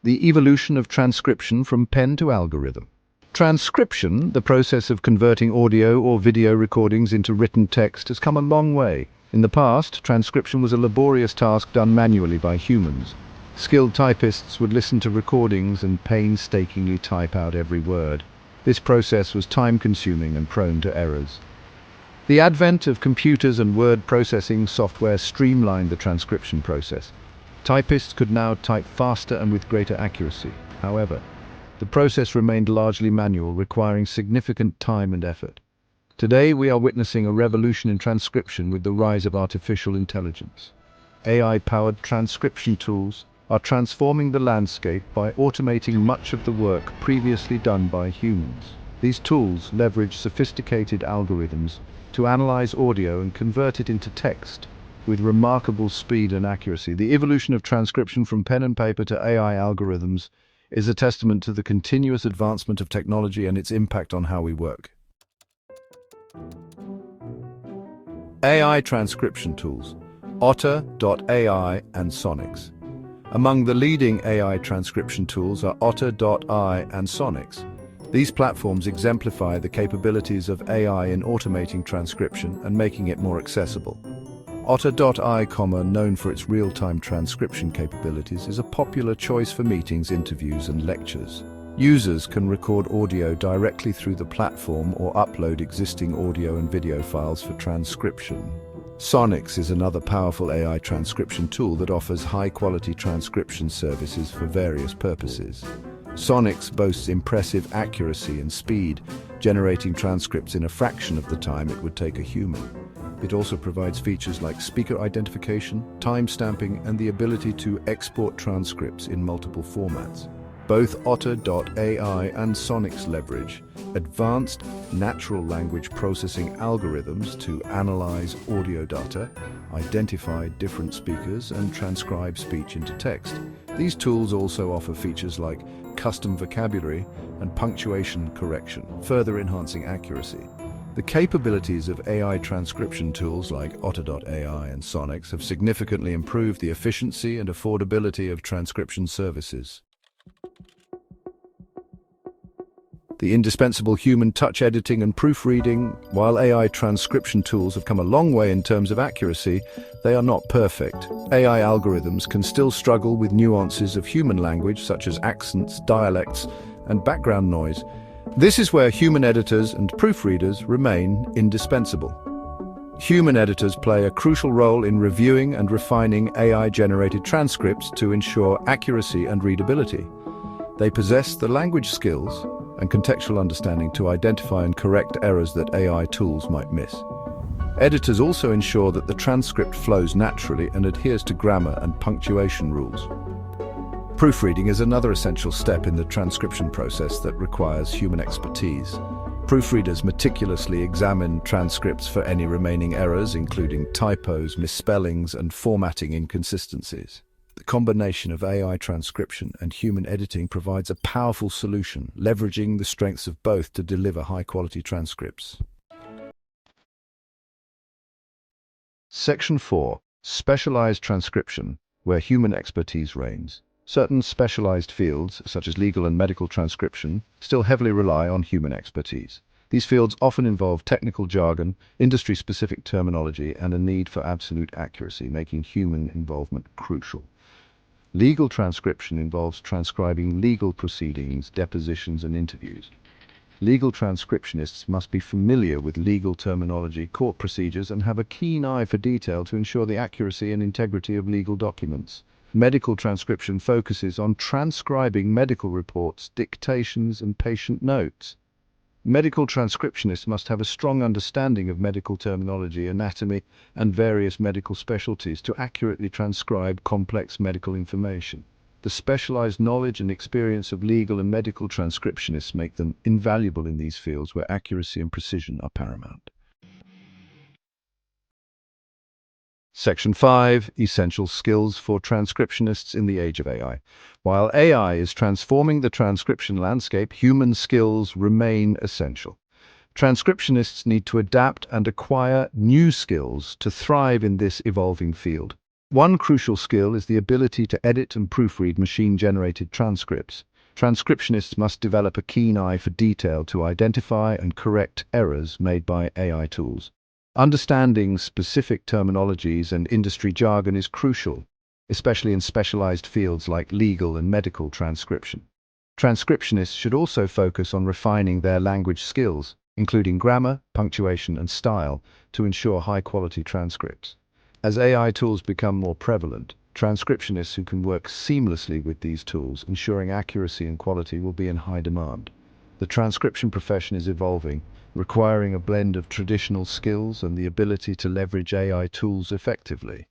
The evolution of transcription from pen to algorithm. Transcription, the process of converting audio or video recordings into written text, has come a long way. In the past, transcription was a laborious task done manually by humans. Skilled typists would listen to recordings and painstakingly type out every word. This process was time-consuming and prone to errors. The advent of computers and word processing software streamlined the transcription process. Typists could now type faster and with greater accuracy. However, the process remained largely manual, requiring significant time and effort. Today, we are witnessing a revolution in transcription with the rise of artificial intelligence. AI-powered transcription tools are transforming the landscape by automating much of the work previously done by humans. These tools leverage sophisticated algorithms to analyze audio and convert it into text with remarkable speed and accuracy. The evolution of transcription from pen and paper to AI algorithms is a testament to the continuous advancement of technology and its impact on how we work. AI transcription tools. Otter.ai and Sonix. Among the leading AI transcription tools are Otter.ai and Sonix. These platforms exemplify the capabilities of AI in automating transcription and making it more accessible. Otter.ai, known for its real-time transcription capabilities, is a popular choice for meetings, interviews, and lectures. Users can record audio directly through the platform or upload existing audio and video files for transcription. Sonix is another powerful AI transcription tool that offers high-quality transcription services for various purposes. Sonix boasts impressive accuracy and speed, generating transcripts in a fraction of the time it would take a human. It also provides features like speaker identification, time-stamping, and the ability to export transcripts in multiple formats. Both Otter.ai and Sonix leverage advanced natural language processing algorithms to analyze audio data, identify different speakers, and transcribe speech into text. These tools also offer features like custom vocabulary and punctuation correction, further enhancing accuracy. The capabilities of AI transcription tools like Otter.ai and Sonix have significantly improved the efficiency and affordability of transcription services. The indispensable human touch editing and proofreading. While AI transcription tools have come a long way in terms of accuracy, they are not perfect. AI algorithms can still struggle with nuances of human language such as accents, dialects, and background noise. This is where human editors and proofreaders remain indispensable. Human editors play a crucial role in reviewing and refining AI-generated transcripts to ensure accuracy and readability. They possess the language skills and contextual understanding to identify and correct errors that AI tools might miss. Editors also ensure that the transcript flows naturally and adheres to grammar and punctuation rules. Proofreading is another essential step in the transcription process that requires human expertise. Proofreaders meticulously examine transcripts for any remaining errors, including typos, misspellings, and formatting inconsistencies. The combination of AI transcription and human editing provides a powerful solution, leveraging the strengths of both to deliver high-quality transcripts. Section 4. Specialized transcription, where human expertise reigns. Certain specialized fields, such as legal and medical transcription, still heavily rely on human expertise. These fields often involve technical jargon, industry-specific terminology, and a need for absolute accuracy, making human involvement crucial. Legal transcription involves transcribing legal proceedings, depositions, and interviews. Legal transcriptionists must be familiar with legal terminology, court procedures, and have a keen eye for detail to ensure the accuracy and integrity of legal documents. Medical transcription focuses on transcribing medical reports, dictations, and patient notes. Medical transcriptionists must have a strong understanding of medical terminology, anatomy, and various medical specialties to accurately transcribe complex medical information. The specialized knowledge and experience of legal and medical transcriptionists make them invaluable in these fields where accuracy and precision are paramount. Section 5. Essential skills for transcriptionists in the age of AI. While AI is transforming the transcription landscape, human skills remain essential. Transcriptionists need to adapt and acquire new skills to thrive in this evolving field. One crucial skill is the ability to edit and proofread machine-generated transcripts. Transcriptionists must develop a keen eye for detail to identify and correct errors made by AI tools. Understanding specific terminologies and industry jargon is crucial, especially in specialized fields like legal and medical transcription. Transcriptionists should also focus on refining their language skills, including grammar, punctuation, and style, to ensure high-quality transcripts. As AI tools become more prevalent, transcriptionists who can work seamlessly with these tools, ensuring accuracy and quality, will be in high demand. The transcription profession is evolving, requiring a blend of traditional skills and the ability to leverage AI tools effectively.